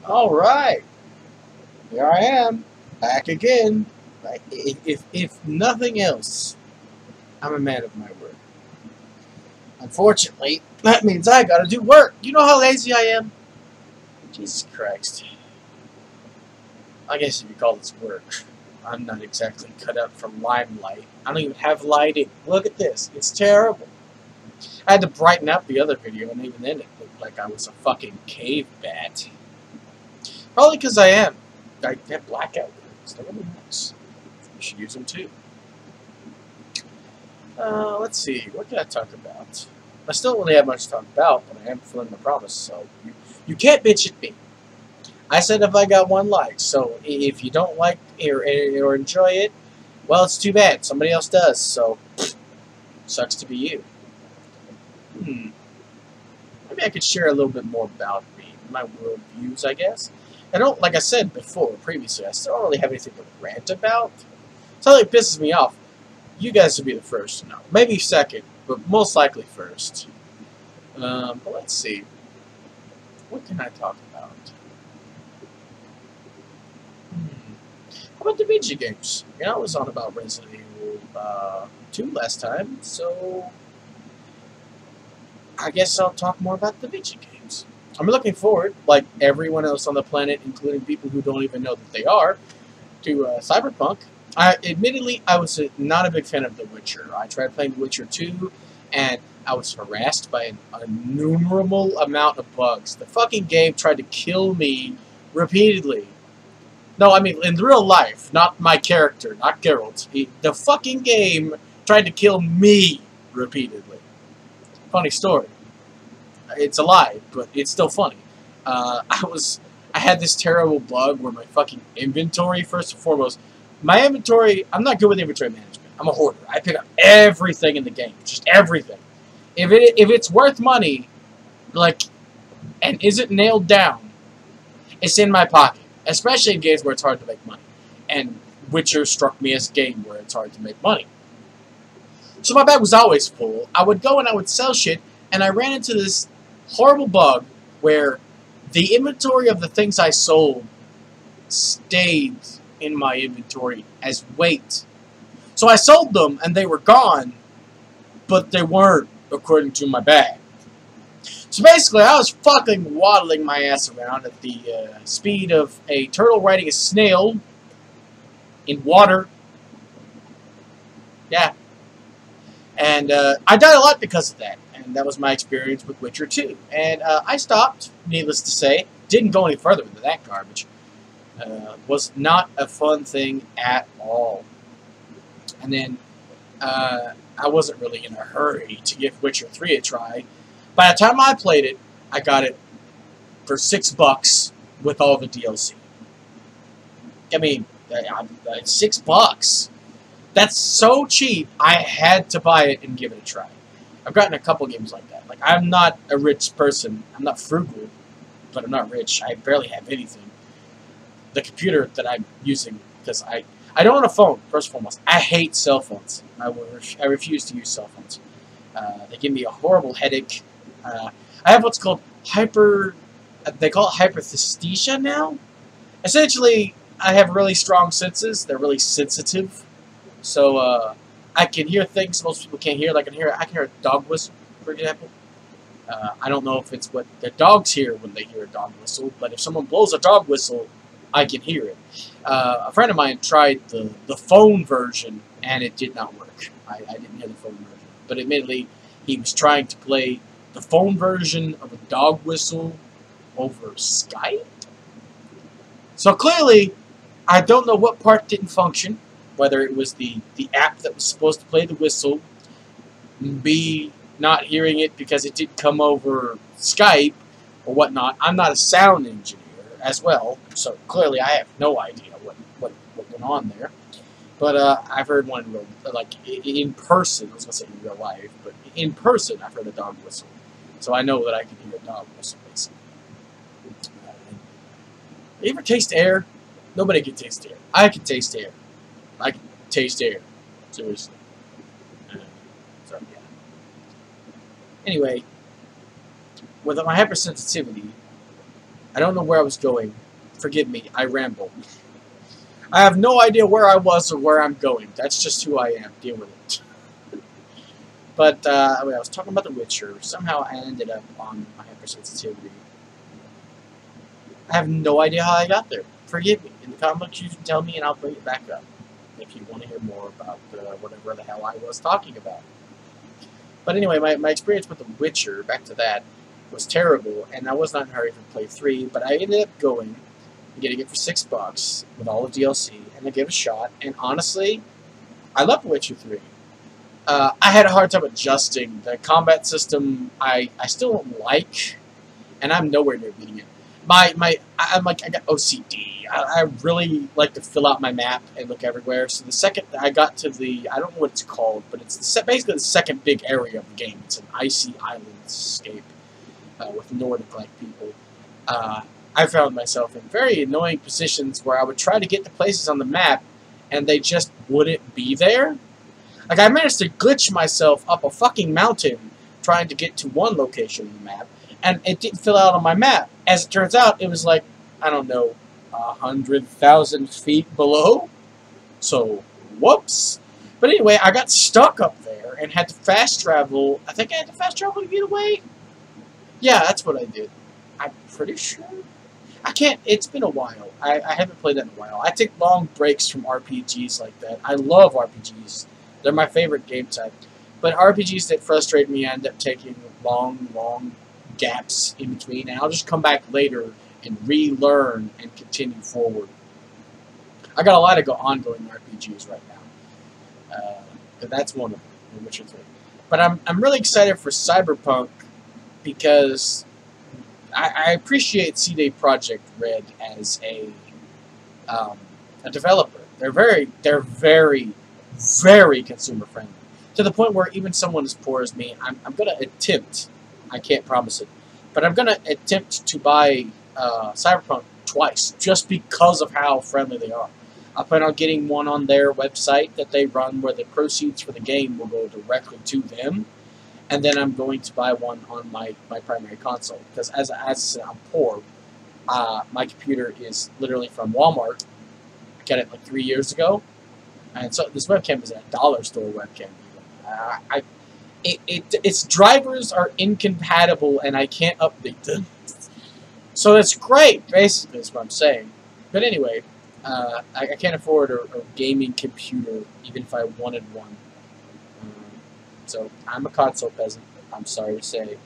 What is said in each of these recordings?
All right, here I am, back again. If nothing else, I'm a man of my word. Unfortunately, that means I gotta do work. You know how lazy I am? Jesus Christ. I guess if you call this work, I'm not exactly cut out for limelight. I don't even have lighting. Look at this. It's terrible. I had to brighten up the other video, and even then it looked like I was a fucking cave bat. Probably because I am. I have blackout curtains. They're really nice. You should use them too. Let's see. What can I talk about? I still don't really have much to talk about, but I am fulfilling my promise, so you can't bitch at me. I said if I got one like, so if you don't like or enjoy it, well, it's too bad. Somebody else does, so sucks to be you. Maybe I could share a little bit more about me, my worldviews, I guess. I don't, like I said before, previously, I still don't really have anything to rant about. Something that pisses me off. You guys would be the first to know. Maybe second, but most likely first. But let's see. What can I talk about? How about the video games? You know, I was on about Resident Evil 2 last time, so I guess I'll talk more about the video games. I'm looking forward, like everyone else on the planet, including people who don't even know that they are, to Cyberpunk. Admittedly, I was not a big fan of The Witcher. I tried playing The Witcher 2, and I was harassed by an innumerable amount of bugs. The fucking game tried to kill me repeatedly. No, I mean, in real life, not my character, not Geralt. The fucking game tried to kill me repeatedly. Funny story. It's a lie, but it's still funny. I had this terrible bug where my fucking inventory, first and foremost, my inventory, I'm not good with inventory management. I'm a hoarder. I pick up everything in the game, just everything. If it's worth money, like, and isn't nailed down, it's in my pocket. Especially in games where it's hard to make money. And Witcher struck me as a game where it's hard to make money. So my bag was always full. I would go and I would sell shit, and I ran into this horrible bug where the inventory of the things I sold stayed in my inventory as weight. So I sold them and they were gone, but they weren't according to my bag. So basically, I was fucking waddling my ass around at the speed of a turtle riding a snail in water. Yeah. And I died a lot because of that. And that was my experience with Witcher 2. And I stopped, needless to say. Didn't go any further into that garbage. Was not a fun thing at all. And then I wasn't really in a hurry to give Witcher 3 a try. By the time I played it, I got it for $6 with all the DLC. I mean, $6. That's so cheap, I had to buy it and give it a try. I've gotten a couple games like that. Like, I'm not a rich person. I'm not frugal, but I'm not rich. I barely have anything. The computer that I'm using, because I don't own a phone, first and foremost. I hate cell phones. I refuse to use cell phones. They give me a horrible headache. I have what's called they call it hyperesthesia now. Essentially, I have really strong senses. They're really sensitive. So, I can hear things most people can't hear. Like I can hear a dog whistle, for example. I don't know if it's what the dogs hear when they hear a dog whistle, but if someone blows a dog whistle, I can hear it. A friend of mine tried the phone version, and it did not work. I didn't hear the phone version. But admittedly, he was trying to play the phone version of a dog whistle over Skype. So clearly, I don't know what part didn't function. Whether it was the app that was supposed to play the whistle, B, not hearing it because it didn't come over Skype, or whatnot. I'm not a sound engineer as well, so clearly I have no idea what went on there. But I've heard one in real, like in person. I was gonna say in real life, but in person I've heard a dog whistle, so I know that I can hear a dog whistle. Basically, you ever taste air? Nobody can taste air. I can taste air. I can taste air. Seriously. So yeah. Anyway, with my hypersensitivity, I don't know where I was going. Forgive me, I ramble. I have no idea where I was or where I'm going. That's just who I am. Deal with it. But, I was talking about The Witcher. Somehow I ended up on my hypersensitivity. I have no idea how I got there. Forgive me. In the comments, you can tell me and I'll bring it back up. If you want to hear more about whatever the hell I was talking about. But anyway, my experience with The Witcher, back to that, was terrible, and I was not in a hurry for Play 3, but I ended up going and getting it for $6 with all the DLC, and I gave it a shot, and honestly, I love The Witcher 3. I had a hard time adjusting. The combat system, I still don't like, and I'm nowhere near beating it. I got OCD. I really like to fill out my map and look everywhere. So the second I got to I don't know what it's called, but it's basically the second big area of the game. It's an icy islandscape with Nordic-like people. I found myself in very annoying positions where I would try to get to places on the map, and they just wouldn't be there. Like, I managed to glitch myself up a fucking mountain trying to get to one location on the map, and it didn't fill out on my map. As it turns out, it was like, I don't know, 100,000 feet below. So, whoops. But anyway, I got stuck up there and had to fast travel. I think I had to fast travel to get away. Yeah, that's what I did. I'm pretty sure. I can't, it's been a while. I haven't played that in a while. I take long breaks from RPGs like that. I love RPGs. They're my favorite game type. But RPGs that frustrate me, I end up taking long gaps in between, and I'll just come back later and relearn and continue forward. I got a lot of ongoing RPGs right now. And that's one of them, The Witcher 3. But I'm really excited for Cyberpunk because I appreciate CD Projekt Red as a developer. They're very consumer friendly, to the point where even someone as poor as me, I'm gonna attempt. I can't promise it, but I'm gonna attempt to buy Cyberpunk twice just because of how friendly they are. I plan on getting one on their website that they run, where the proceeds for the game will go directly to them. And then I'm going to buy one on my primary console, because as I'm poor, my computer is literally from Walmart. I got it like 3 years ago, and so this webcam is a dollar store webcam. Its drivers are incompatible, and I can't update them. So that's great, basically, is what I'm saying. But anyway, I can't afford a gaming computer, even if I wanted one. So I'm a console peasant. I'm sorry to say.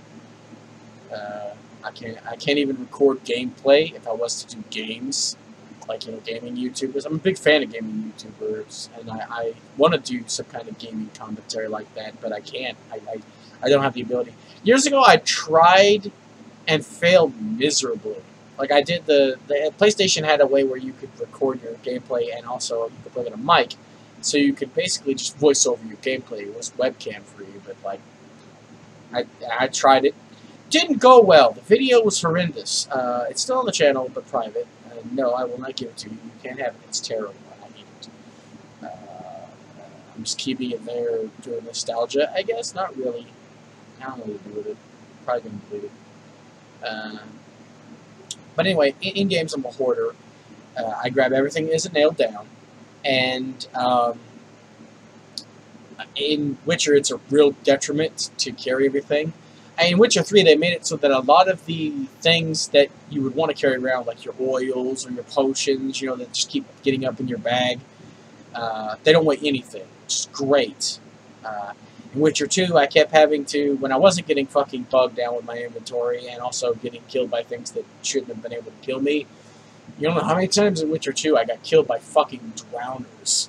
I can't even record gameplay if I was to do games, like, you know, gaming YouTubers. I'm a big fan of gaming YouTubers, and I want to do some kind of gaming commentary like that, but I can't. I don't have the ability. Years ago, I tried and failed miserably. Like, I did the PlayStation had a way where you could record your gameplay, and also you could plug in a mic. So you could basically just voice over your gameplay. It was webcam free, but like, I tried it. Didn't go well. The video was horrendous. It's still on the channel, but private. No, I will not give it to you. You can't have it. It's terrible. I need it. I'm just keeping it there for nostalgia, I guess. Not really. I don't know what to do with it. Probably going to delete it. But anyway, in games, I'm a hoarder. I grab everything that isn't nailed down. And in Witcher, it's a real detriment to carry everything. In Witcher 3, they made it so that a lot of the things that you would want to carry around, like your oils or your potions, you know, that just keep getting up in your bag, they don't weigh anything, which is great. In Witcher 2, I kept having to, when I wasn't getting fucking bogged down with my inventory and also getting killed by things that shouldn't have been able to kill me, you don't know how many times in Witcher 2 I got killed by fucking drowners.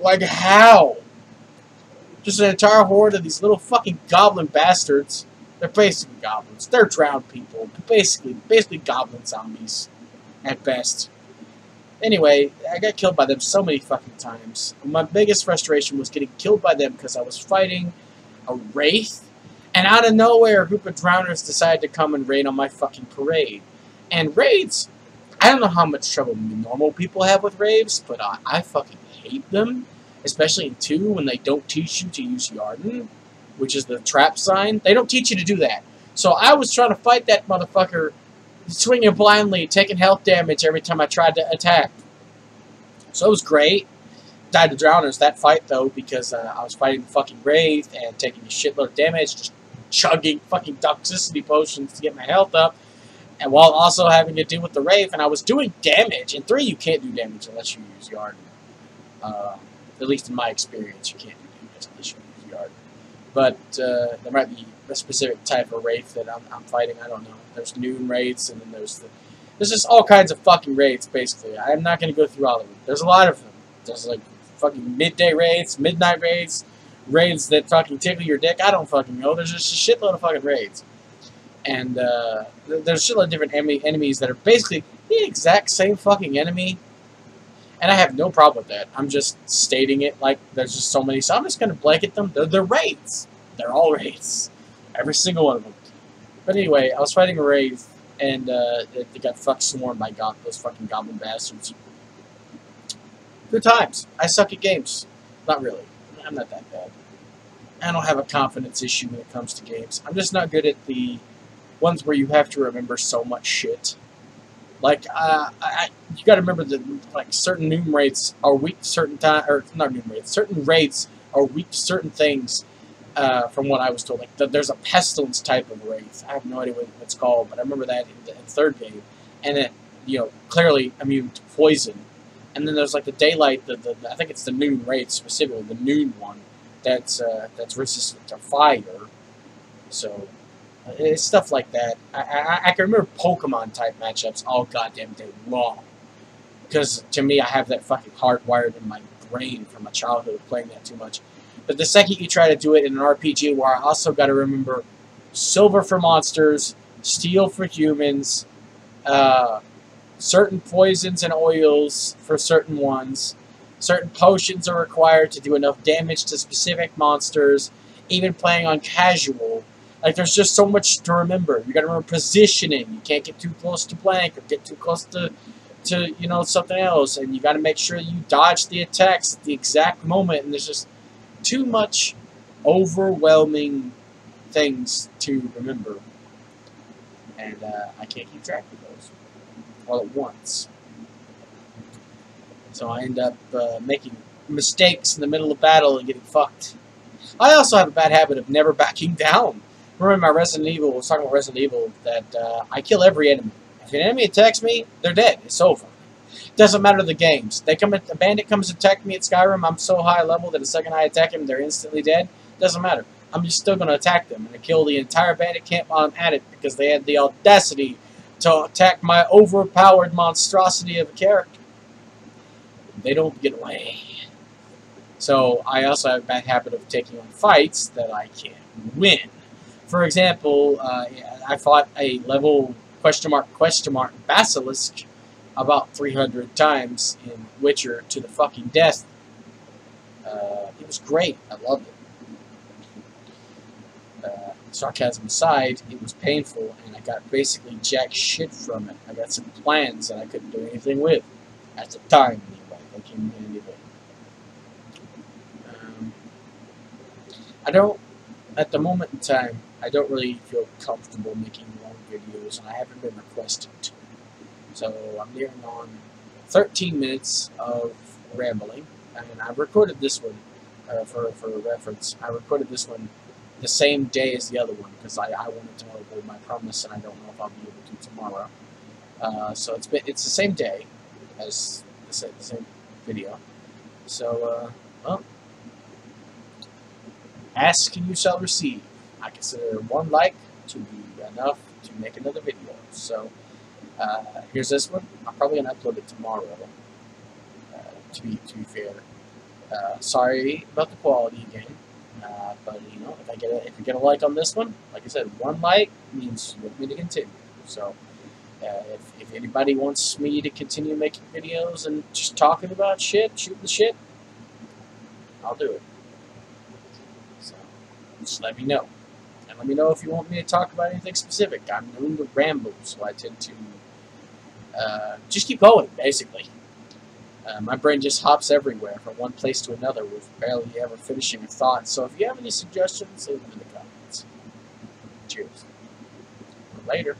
Like, how? Just an entire horde of these little fucking goblin bastards. They're basically goblins. They're drowned people. Basically goblin zombies. At best. Anyway, I got killed by them so many fucking times. My biggest frustration was getting killed by them because I was fighting a wraith, and out of nowhere, a group of drowners decided to come and raid on my fucking parade. And raids, I don't know how much trouble normal people have with raids, but I fucking hate them. Especially in 2, when they don't teach you to use Yarden, which is the trap sign. They don't teach you to do that. So I was trying to fight that motherfucker swinging blindly, taking health damage every time I tried to attack. So it was great. Died to drowners that fight though because I was fighting the fucking Wraith and taking a shitload of damage, just chugging fucking toxicity potions to get my health up, and while also having to deal with the Wraith, and I was doing damage. In 3, you can't do damage unless you use Yard. At least in my experience, you can't do damage unless you use Yard. But there might be a specific type of Wraith that I'm fighting. I don't know. There's noon Wraiths, and then there's just all kinds of fucking Wraiths. Basically, I'm not going to go through all of them. There's a lot of them. There's like fucking midday raids, midnight raids, raids that fucking tickle your dick. I don't fucking know. There's just a shitload of fucking raids. And there's a shitload of different enemies that are basically the exact same fucking enemy. And I have no problem with that. I'm just stating it like there's just so many. So I'm just going to blanket them. They're raids. They're all raids. Every single one of them. But anyway, I was fighting a Wraith, and they got fucked swarmed by those fucking goblin bastards. Good times. I suck at games. Not really. I'm not that bad. I don't have a confidence issue when it comes to games. I'm just not good at the ones where you have to remember so much shit. Like, you gotta remember that, like, certain noon rates are weak to certain or not noon rates, certain rates are weak to certain things, from what I was told. Like, there's a pestilence type of wraith. I have no idea what it's called, but I remember that in 3rd game. And it, clearly immune to poison. And then there's like the daylight, I think it's the noon raid specifically, the noon one, that's resistant to fire. So it's stuff like that. I can remember Pokemon type matchups all goddamn day long, because to me I have that fucking hardwired in my brain from my childhood of playing that too much. But the second you try to do it in an RPG where I also got to remember silver for monsters, steel for humans, certain poisons and oils for certain ones. Certain potions are required to do enough damage to specific monsters. Even playing on casual. Like, there's just so much to remember. You gotta remember positioning. You can't get too close to blank or get too close to something else. And you gotta make sure you dodge the attacks at the exact moment. And there's just too much overwhelming things to remember. And I can't keep track of those all at once. So I end up making mistakes in the middle of battle and getting fucked. I also have a bad habit of never backing down. Remember my Resident Evil, I was talking about Resident Evil, that I kill every enemy. If an enemy attacks me, they're dead. It's over. Doesn't matter the games. A bandit comes to attack me at Skyrim, I'm so high level that the second I attack him, they're instantly dead. Doesn't matter. I'm just still going to attack them and kill the entire bandit camp while I'm at it, because they had the audacity to attack my overpowered monstrosity of a character. They don't get away. So I also have a bad habit of taking on fights that I can't win. For example, I fought a level question mark basilisk about 300 times in Witcher to the fucking death. It was great. I loved it. Sarcasm aside, it was painful, and I got basically jack shit from it. I got some plans that I couldn't do anything with at the time, anyway. They came in anyway. At the moment in time, I don't really feel comfortable making long videos, and I haven't been requested to. So I'm nearing on 13 minutes of rambling, and I recorded this one for reference. I recorded this one the same day as the other one, because I wanted to hold my promise, and I don't know if I'll be able to tomorrow. So it's the same day as the same video. So well, ask and you shall receive. I consider 1 like to be enough to make another video. So here's this one. I'm probably gonna upload it tomorrow. To be fair, sorry about the quality again. But if I get a like on this one, like I said, 1 like means you want me to continue. So if anybody wants me to continue making videos and just talking about shit, shooting the shit, I'll do it. So just let me know. And let me know if you want me to talk about anything specific. I'm known to ramble, so I tend to just keep going, basically. My brain just hops everywhere from one place to another with barely ever finishing a thought. So if you have any suggestions, leave them in the comments. Cheers. Later.